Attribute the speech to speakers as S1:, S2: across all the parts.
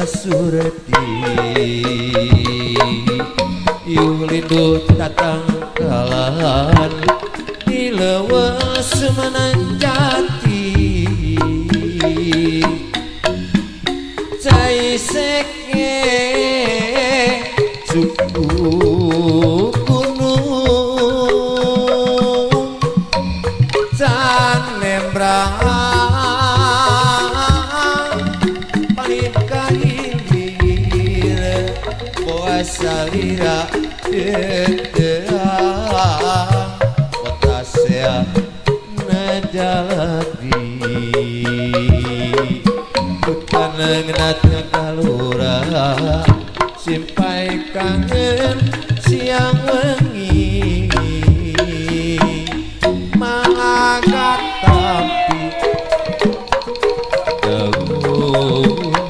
S1: sureti yulidu tatang kalan dilewas menanjati cai seke suku gunung can nembrang salira deterang kota sea najaladi kutaneng natnya kalura simpai kangen siang wengi mangagat tapi Daun Pugur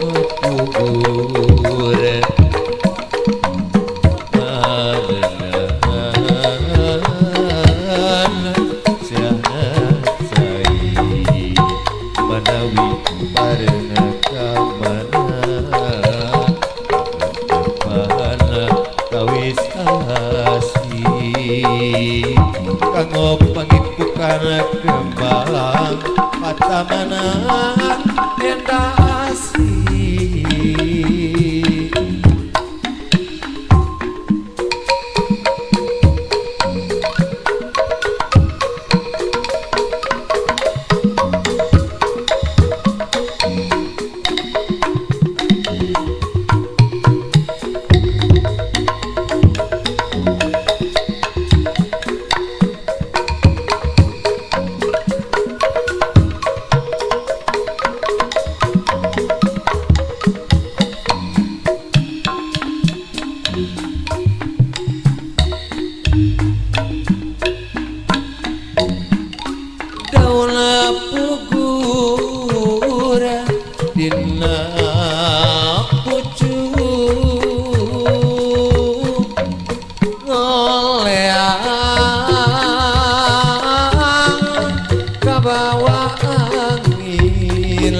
S1: kanggo pangipukan kembang patamanan endah asih Daun Pugur dina pucuk ngoleang kabawa angin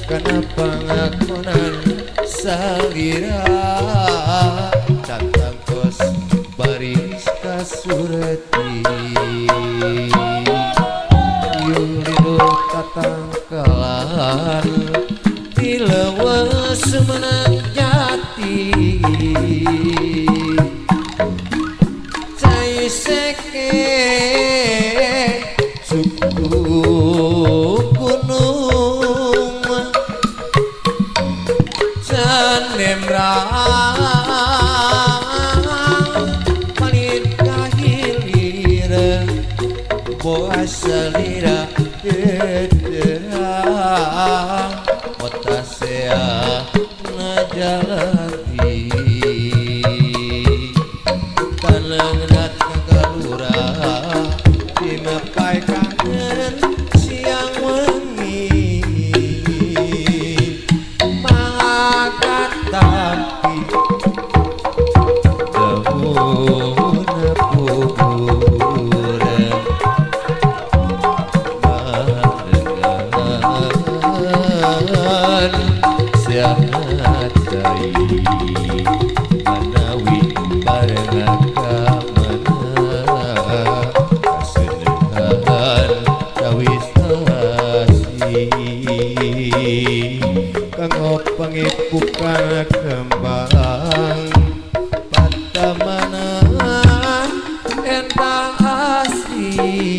S1: kenapa ngakunan salira datang kos baris kasureti yulidu tatang kalan dilewas menanjati cai seke suku gunung can nembrang panin kahilir boas salira deterang kota sea najaladi tanang nat kagalura dimapai kangen siang wengi mangagat tapi Daun Pugur sehat cai manawi bareng kamana kasenengan kawis asih kanggo pangipukan kembang patamanan endah asih